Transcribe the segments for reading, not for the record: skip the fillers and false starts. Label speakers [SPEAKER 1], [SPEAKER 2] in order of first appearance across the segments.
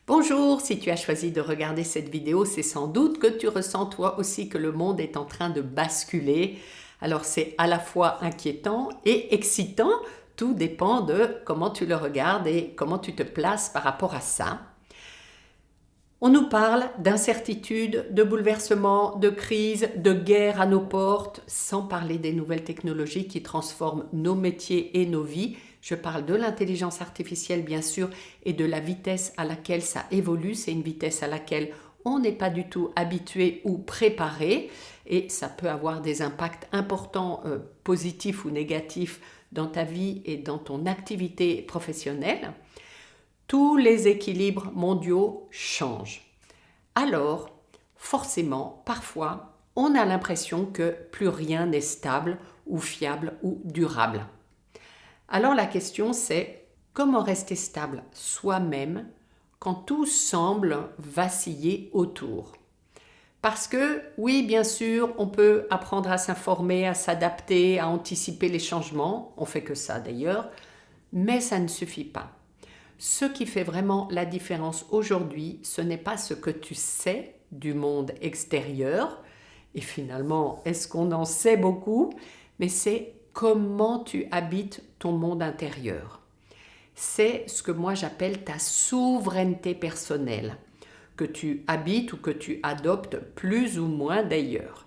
[SPEAKER 1] Bonjour, si tu as choisi de regarder cette vidéo, c'est sans doute que tu ressens toi aussi que le monde est en train de basculer. Alors c'est à la fois inquiétant et excitant, tout dépend de comment tu le regardes et comment tu te places par rapport à ça. On nous parle d'incertitude, de bouleversement, de crise, de guerre à nos portes, sans parler des nouvelles technologies qui transforment nos métiers et nos vies. Je parle de l'intelligence artificielle bien sûr et de la vitesse à laquelle ça évolue. C'est une vitesse à laquelle on n'est pas du tout habitué ou préparé et ça peut avoir des impacts importants, positifs ou négatifs dans ta vie et dans ton activité professionnelle. Tous les équilibres mondiaux changent. Alors, forcément, parfois, on a l'impression que plus rien n'est stable ou fiable ou durable. Alors la question c'est comment rester stable soi-même quand tout semble vaciller autour. Parce que oui, bien sûr, on peut apprendre à s'informer, à s'adapter, à anticiper les changements, on fait que ça d'ailleurs, mais ça ne suffit pas. Ce qui fait vraiment la différence aujourd'hui, ce n'est pas ce que tu sais du monde extérieur, et finalement, est-ce qu'on en sait beaucoup, mais c'est comment tu habites ton monde intérieur. C'est ce que moi j'appelle ta souveraineté personnelle, que tu habites ou que tu adoptes plus ou moins d'ailleurs.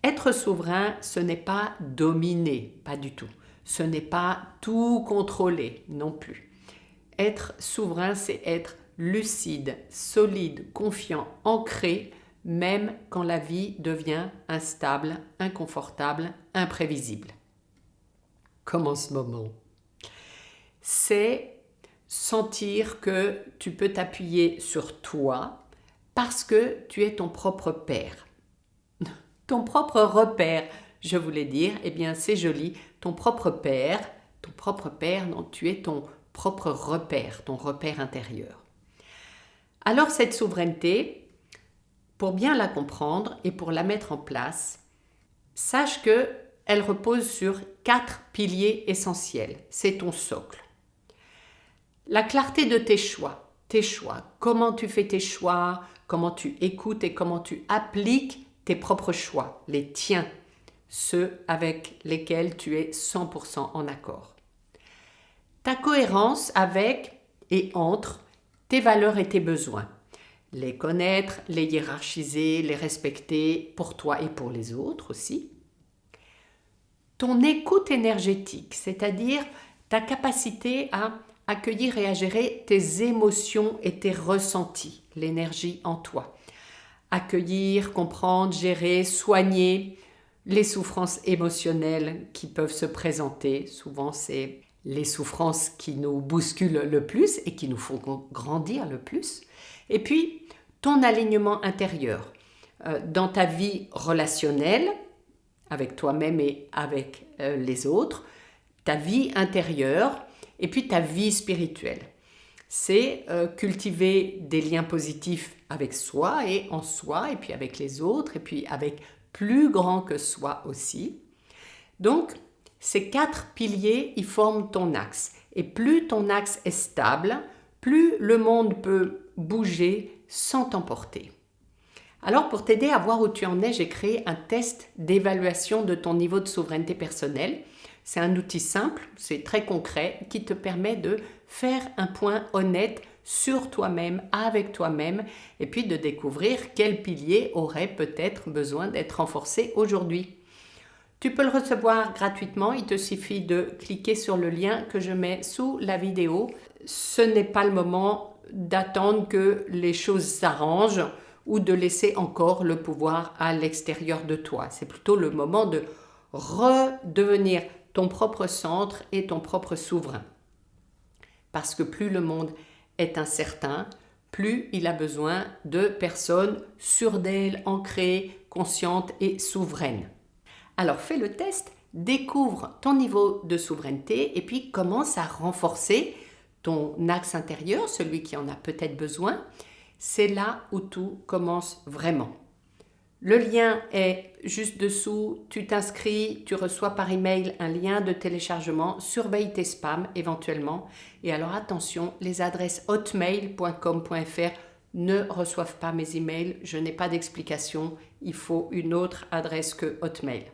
[SPEAKER 1] Être souverain, ce n'est pas dominer, pas du tout. Ce n'est pas tout contrôler non plus. Être souverain, c'est être lucide, solide, confiant, ancré, même quand la vie devient instable, inconfortable, imprévisible. Comme en ce moment. C'est sentir que tu peux t'appuyer sur toi parce que tu es ton propre père. Ton propre repère, je voulais dire, eh bien c'est joli, ton propre père, non, tu es ton propre repère, ton repère intérieur. Alors cette souveraineté, pour bien la comprendre et pour la mettre en place, sache qu'elle repose sur 4 piliers essentiels. C'est ton socle. La clarté de tes choix, comment tu fais tes choix, comment tu écoutes et comment tu appliques tes propres choix, les tiens, ceux avec lesquels tu es 100% en accord. Ta cohérence avec et entre tes valeurs et tes besoins. Les connaître, les hiérarchiser, les respecter pour toi et pour les autres aussi. Ton écoute énergétique, c'est-à-dire ta capacité à accueillir et à gérer tes émotions et tes ressentis, l'énergie en toi. Accueillir, comprendre, gérer, soigner les souffrances émotionnelles qui peuvent se présenter. Souvent, c'est les souffrances qui nous bousculent le plus et qui nous font grandir le plus. Et puis, ton alignement intérieur dans ta vie relationnelle, avec toi-même et avec les autres, ta vie intérieure et puis ta vie spirituelle. C'est cultiver des liens positifs avec soi et en soi et puis avec les autres et puis avec plus grand que soi aussi. Donc, ces 4 piliers, ils forment ton axe. Et plus ton axe est stable, plus le monde peut bouger sans t'emporter. Alors, pour t'aider à voir où tu en es, j'ai créé un test d'évaluation de ton niveau de souveraineté personnelle. C'est un outil simple, c'est très concret, qui te permet de faire un point honnête sur toi-même, avec toi-même, et puis de découvrir quel pilier aurait peut-être besoin d'être renforcé aujourd'hui. Tu peux le recevoir gratuitement, il te suffit de cliquer sur le lien que je mets sous la vidéo. Ce n'est pas le moment d'attendre que les choses s'arrangent ou de laisser encore le pouvoir à l'extérieur de toi. C'est plutôt le moment de redevenir ton propre centre et ton propre souverain. Parce que plus le monde est incertain, plus il a besoin de personnes sûres d'elles, ancrées, conscientes et souveraines. Alors fais le test, découvre ton niveau de souveraineté et puis commence à renforcer ton axe intérieur, celui qui en a peut-être besoin. C'est là où tout commence vraiment. Le lien est juste dessous, tu t'inscris, tu reçois par email un lien de téléchargement, surveille tes spams éventuellement. Et alors attention, les adresses hotmail.com.fr ne reçoivent pas mes emails, je n'ai pas d'explication, il faut une autre adresse que Hotmail.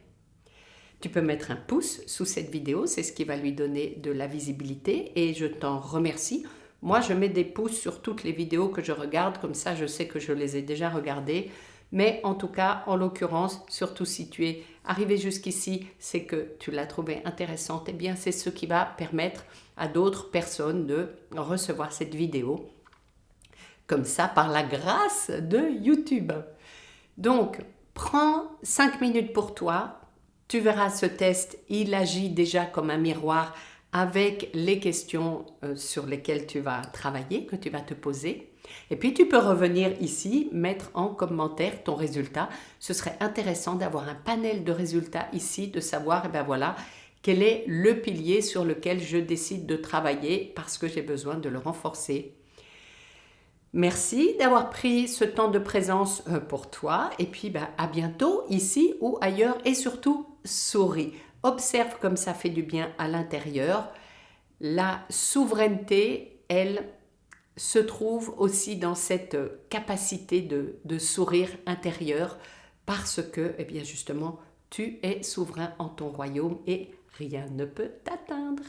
[SPEAKER 1] Tu peux mettre un pouce sous cette vidéo, c'est ce qui va lui donner de la visibilité et je t'en remercie. Moi, je mets des pouces sur toutes les vidéos que je regarde, comme ça je sais que je les ai déjà regardées. Mais en tout cas, en l'occurrence, surtout si tu es arrivé jusqu'ici, c'est que tu l'as trouvée intéressante. Eh bien, c'est ce qui va permettre à d'autres personnes de recevoir cette vidéo. Comme ça, par la grâce de YouTube. Donc, prends 5 minutes pour toi. Tu verras ce test, il agit déjà comme un miroir avec les questions sur lesquelles tu vas travailler, que tu vas te poser. Et puis tu peux revenir ici, mettre en commentaire ton résultat. Ce serait intéressant d'avoir un panel de résultats ici, de savoir, voilà, quel est le pilier sur lequel je décide de travailler parce que j'ai besoin de le renforcer. Merci d'avoir pris ce temps de présence pour toi et puis à bientôt ici ou ailleurs et surtout souris. Observe comme ça fait du bien à l'intérieur. La souveraineté, elle, se trouve aussi dans cette capacité de sourire intérieur parce que, justement, tu es souverain en ton royaume et rien ne peut t'atteindre.